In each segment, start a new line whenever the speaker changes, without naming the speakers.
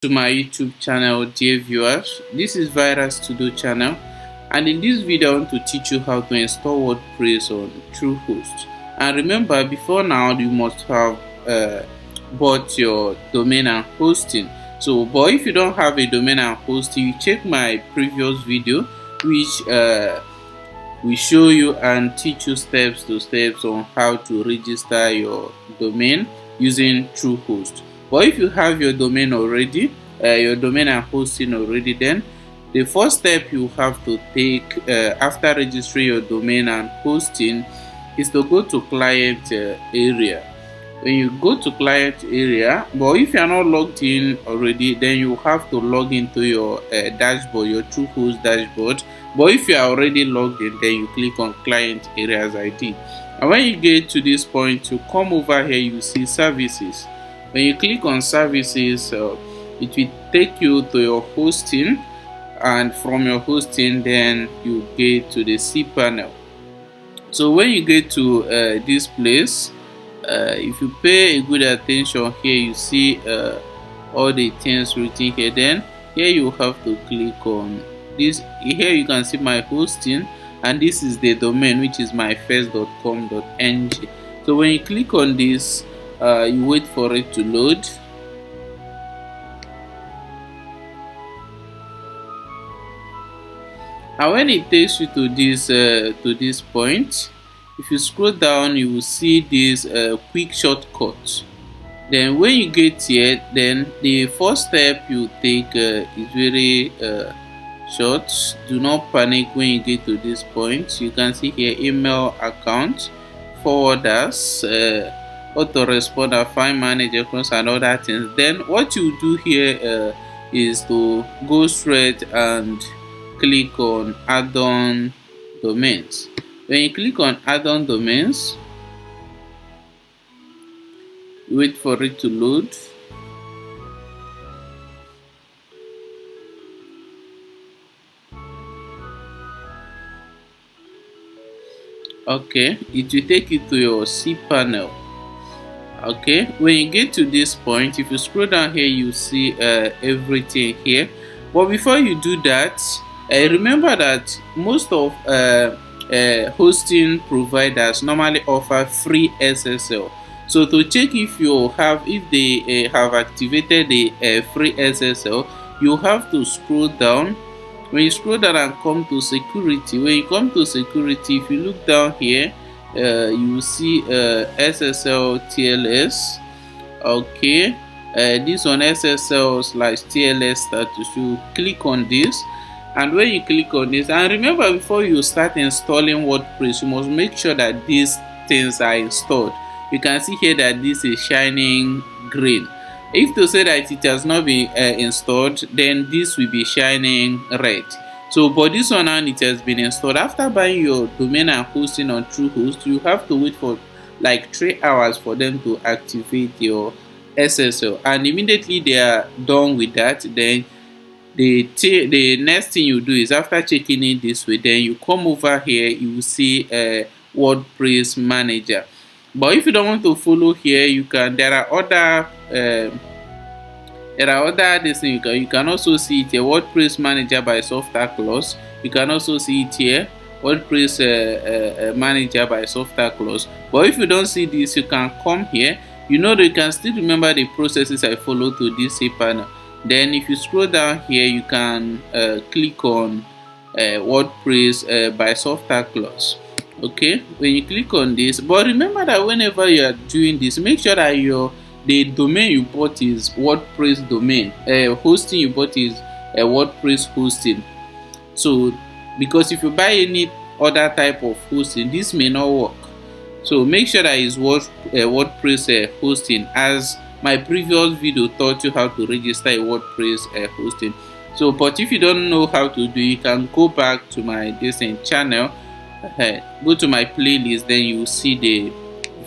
To my YouTube channel, dear viewers. This is Virus Studio channel, and in this video I want to teach you how to install WordPress on Truehost. And remember, before now you must have bought your domain and hosting. But if you don't have a domain and hosting, you check my previous video, which we show you and teach you steps on how to register your domain using Truehost. But if you have your domain already, your domain and hosting already, then the first step you have to take after registering your domain and hosting is to go to client area. When you go to client area, but if you are not logged in already, then you have to log into your dashboard, your Truehost dashboard. But if you are already logged in, then you click on client area as I did. And when you get to this point, you come over here, you see services. When you click on services, it will take you to your hosting, and from your hosting then you get to the Cpanel. So when you get to this place, if you pay a good attention here, you see all the things written here. Then here you have to click on this. Here you can see my hosting, and this is the domain, which is myfirst.com.ng. so when you click on this, you wait for it to load. And when it takes you to this point, if you scroll down, you will see this quick shortcut. Then when you get here, then the first step you take is very short. Do not panic when you get to this point. You can see here email account, forwarders, autoresponder, file manager, and other things. Then what you do here is to go straight and click on add-on domains. When you click on add-on domains, wait for it to load. Okay, it will take you to your Cpanel. Okay, when you get to this point, if you scroll down here, you see everything here. But before you do that, remember that most of hosting providers normally offer free SSL. So to check if they have activated the free SSL, you have to scroll down. When you scroll down and come to security, when you come to security, if you look down here, you will see SSL TLS. Okay, this one SSL/TLS status. You click on this, and when you click on this, and remember, before you start installing WordPress, you must make sure that these things are installed. You can see here that this is shining green. If to say that it has not been installed, then this will be shining red. So but this one now, it has been installed. After buying your domain and hosting on Truehost, you have to wait for like 3 hours for them to activate your SSL, and immediately they are done with that, then the next thing you do is, after checking it this way, then you come over here, you will see WordPress manager. But if you don't want to follow here, you can, there are other this thing. You can also see it here, WordPress manager by software clause. You can also see it here, WordPress manager by software clause. But if you don't see this, you can come here. You know that you can still remember the processes I follow to this Cpanel. Then if you scroll down here, you can click on WordPress by software clause. Okay, when you click on this, but remember that whenever you are doing this, make sure that the domain you bought is WordPress domain. Hosting you bought is WordPress hosting. So because if you buy any other type of hosting, this may not work. So make sure that it's WordPress hosting, as my previous video taught you how to register a WordPress hosting. So but if you don't know how to do, you can go back to my channel, go to my playlist, then you will see the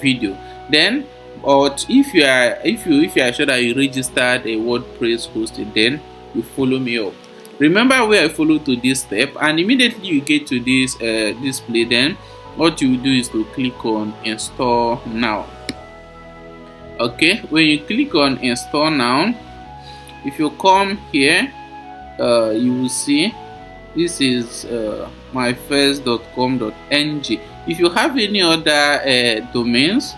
video. Then but if you are sure that you registered a WordPress hosting, then you follow me up. Remember where I follow to this step, and immediately you get to this display, then what you do is to click on install now. Okay, when you click on install now, If you come here, you will see this is myfirst.com.ng. If you have any other domains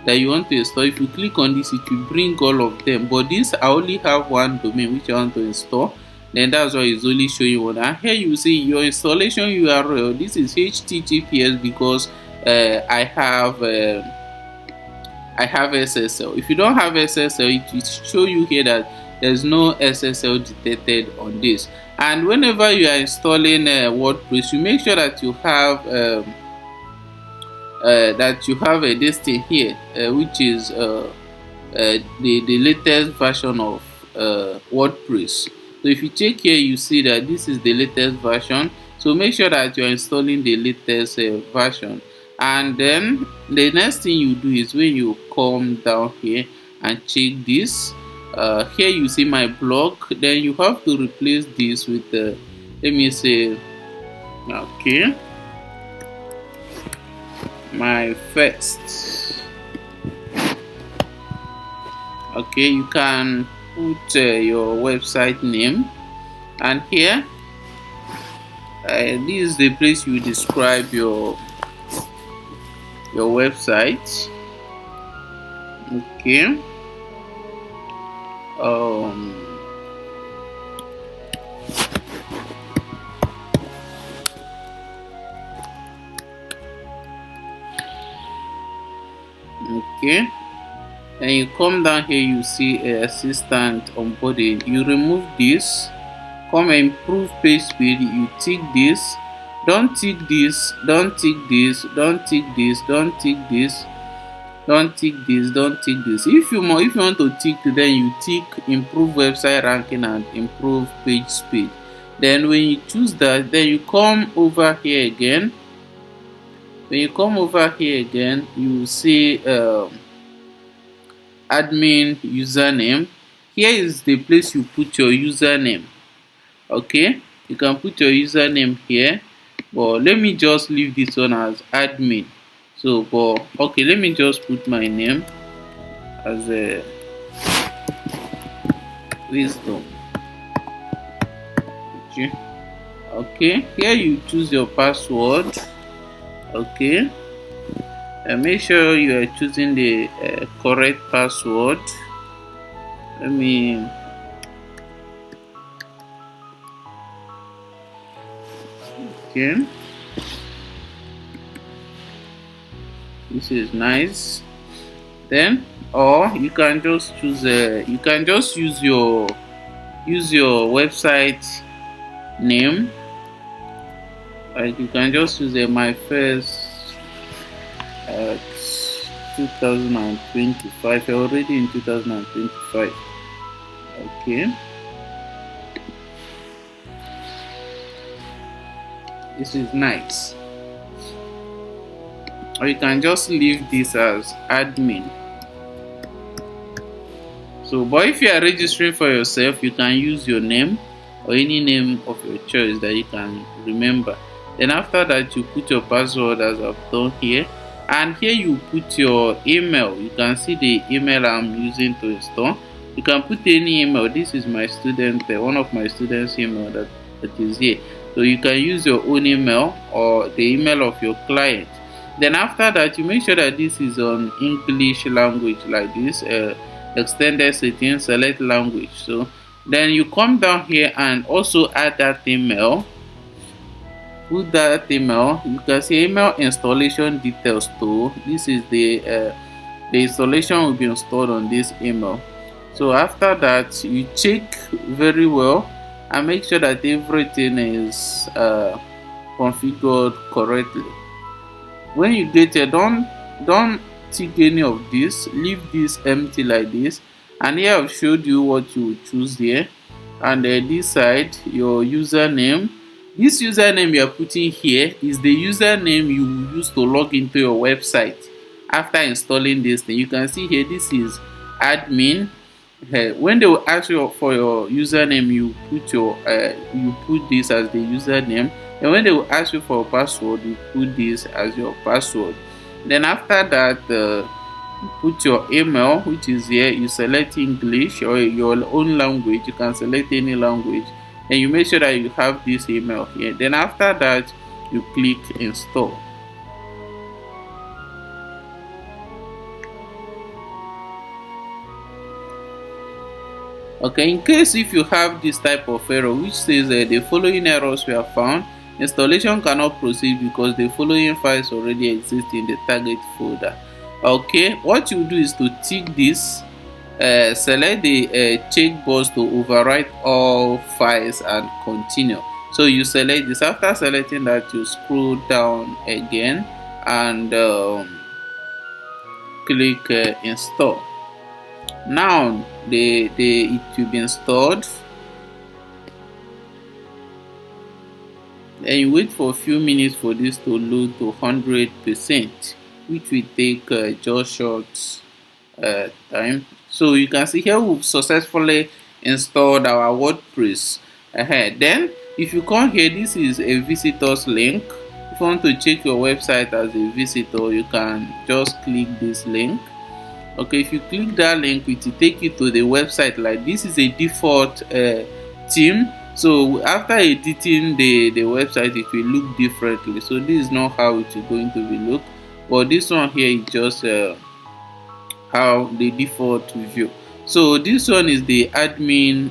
that you want to install, if you click on this, it will bring all of them, but this I only have one domain which I want to install. Then that's why it's only showing one. And here you see your installation URL. This is HTTPS because I have SSL. If you don't have SSL, it will show you here that there's no SSL detected on this. And whenever you are installing WordPress, you make sure that you have this thing here, which is the latest version of WordPress. So if you check here, you see that this is the latest version. So make sure that you are installing the latest version. And then the next thing you do is when you come down here and check this, here you see my blog. Then you have to replace this with let me say, okay, my first. Okay, you can put your website name, and here this is the place you describe your website. Okay, okay, and you come down here, you see assistant onboarding. You remove this, come and improve page speed. You tick this, don't tick this, don't tick this, don't tick this, don't tick this, don't tick this, don't tick this. If you want to tick, then you tick improve website ranking and improve page speed. Then when you choose that, then you come over here again. When you come over here again, you will see admin username. Here is the place you put your username. Okay, you can put your username here, but let me just leave this one as admin. So, but okay, let me just put my name as a wisdom. Okay, here you choose your password. Okay, and make sure you are choosing the correct password. Let me okay, this is nice. Then, or you can just choose you can just use your website name. Like you can just use my first 2025. You're already in 2025. Okay, this is nice. Or you can just leave this as admin. So, but if you are registering for yourself, you can use your name or any name of your choice that you can remember. Then after that, you put your password as I've done here, and here you put your email. You can see the email I'm using to install. You can put any email. This is my student, one of my students' email that is here. So you can use your own email or the email of your client. Then after that, you make sure that this is on English language like this. Extended settings, select language. So then you come down here and also add that email. Put that email. You can see email installation details too. This is the installation will be installed on this email. So after that, you check very well and make sure that everything is configured correctly. When you get here, don't tick any of this. Leave this empty like this. And here I've showed you what you choose here. And this side, your username. This username you are putting here is the username you will use to log into your website after installing this thing. You can see here, this is admin. When they will ask you for your username, you put this as the username. And when they will ask you for a password, you put this as your password. Then after that, put your email, which is here. You select English or your own language. You can select any language, and you make sure that you have this email here. Then after that, you click install. Okay, in case if you have this type of error which says the following errors were found, installation cannot proceed because the following files already exist in the target folder. Okay, what you do is to tick this, select the checkbox to overwrite all files and continue. So you select this. After selecting that, you scroll down again and click install. Now it will be installed, and you wait for a few minutes for this to load to 100%, which will take just short time. So you can see here we've successfully installed our WordPress. Then if you come here, this is a visitors link. If you want to check your website as a visitor, you can just click this link. Okay, if you click that link, it will take you to the website. Like this is a default theme, so after editing the website, it will look differently. So this is not how it is going to be look, but this one here is just how the default view. So this one is the admin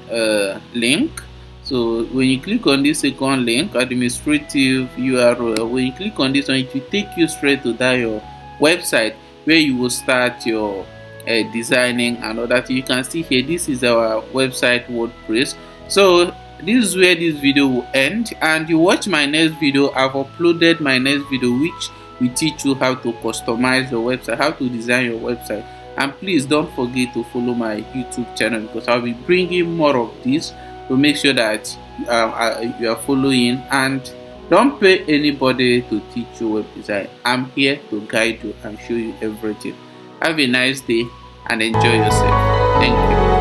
link. So when you click on this second link, administrative URL, when you click on this one, it will take you straight to that your website where you will start your designing and all that. You can see here, this is our website WordPress. So this is where this video will end, and you watch my next video. I've uploaded my next video which will teach you how to customize your website, how to design your website. And please don't forget to follow my YouTube channel, because I'll be bringing more of this to make sure that you are following, and don't pay anybody to teach you web design. I'm here to guide you and show you everything. Have a nice day and enjoy yourself. Thank you.